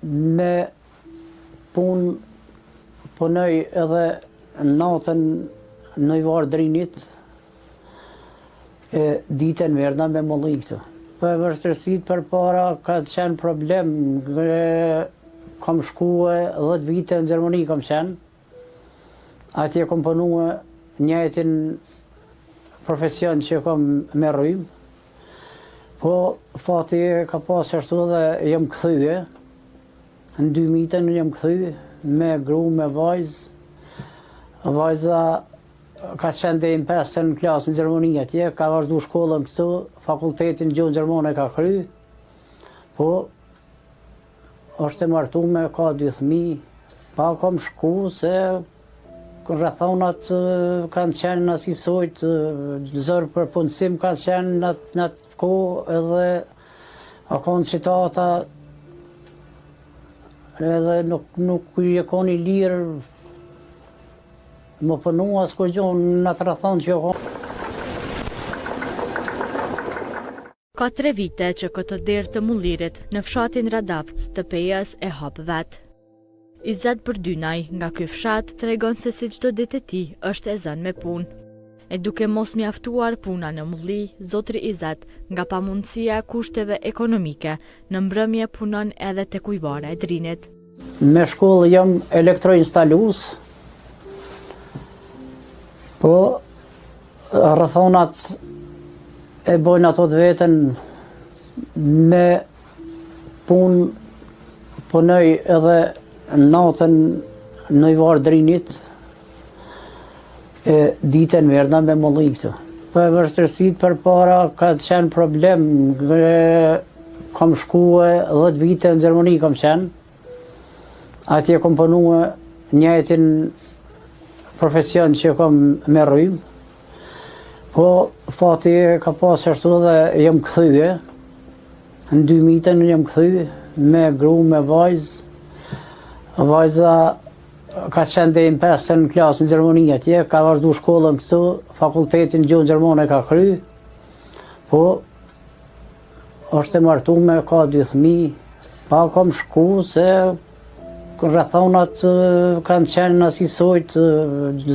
Me punë punoj edhe natën në varë drinit, ditën merrna me molli këtu. Për vështirësitë përpara ka qenë problem, kam shkuar 10 vite në Gjermani kam qenë. Atje kam punuar njëjtin profesion që kam me rrymë. Po fati ka pas ashtu dhe jam kthye. Në 2000 jam kthye me gru, me vajzë. Vajza ka qenë deri në 5 klasë në Gjermani atje, ka vazhdu shkollën këtu, fakultetin gjuhën gjermane ka kry. Po është e martuar, ka 2 fëmijë. Pa kam shku se rrethonat kanë qenë asisojt, zërë për punësim kanë qenë në atë kohë edhe a konë qitata edhe nuk i koni lirë më punu as kur gjonë në atë rrethon që konë. Ka 3 vite që këtë derë të mullirit në fshatin Radavc të Pejës e hap vetë. Izet Përdynaj nga ky fshat tregon se si çdo ditë e tij është e zënë me punë. E duke mos mjaftuar puna në mulli, zotri Izet, nga pamundësia e kushteve ekonomike, në mbrëmje punon edhe tek ujvara e drinit. Me shkollë jam elektroinstalues, po rrethonat e bojnë ato të vetën me punë punoj edhe natën në varë drinit, ditën merrna me molli këtu. Për vështirësitë përpara ka qenë problem, kam shkuar 10 vite në Gjermani kam qenë. Atje kam punuar njëjtin profesion që kam me rrymë. Po fati ka pas ashtu dhe jam kthye. Në 2000 jam kthye me gru, me vajzë. Vajza ka qenë deri në 5 klasë në Gjermani atje, ka vazhdu shkollën këtu, fakultetin gjuhën gjermane ka kry. Po është e martuar, ka 2 fëmijë. Pa kam shku se rrethonat kanë qenë asisojt,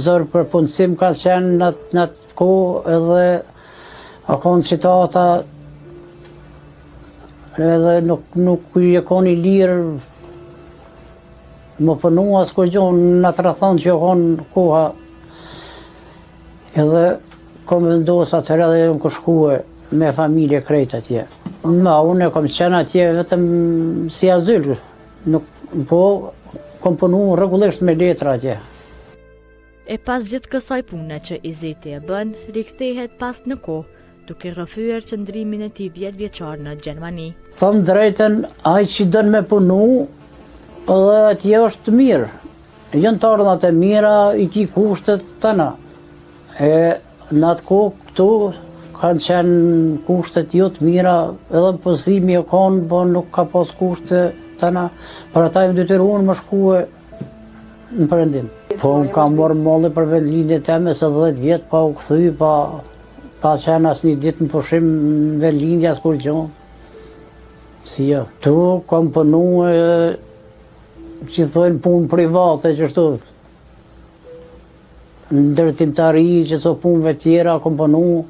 zërë për punësim kanë qenë në atë kohë edhe a konë qitata edhe nuk i koni lirë më punu as kur gjonë në atë rrethon që konë koha. Edhe kom vendosur atëherë dhe jam shkuar me familje krejt atje. Unë kam qenë atje vetëm si azyl, po kom punu rregullisht me letra atje. E pas gjithë kësaj pune që Izeti e bën, rikthehet pas në kohë, duke rrëfyer qëndrimin e tij 10 vjeçar në Gjermani. Thom drejtën, ai që don me punu, edhe atje është mirë. Jënë të ardhat e mira, i ki kushtet tëna. Në atë kohë këtu kanë qenë kushtet jo të mira, edhe pësimi e konë, po nuk ka pas kushtet tëna. Për ata e detyruan më shkue në perëndim. Po unë kam marrë molli për vendlindjen time se 10 vjet pa u kthy, pa qenë asnjë ditë në pushim në vendlindje as kur gjonë. Si jo. Tu kam punuar që thojnë punë private që shtu. Ndërtimtari që so punëve tjera kom punu.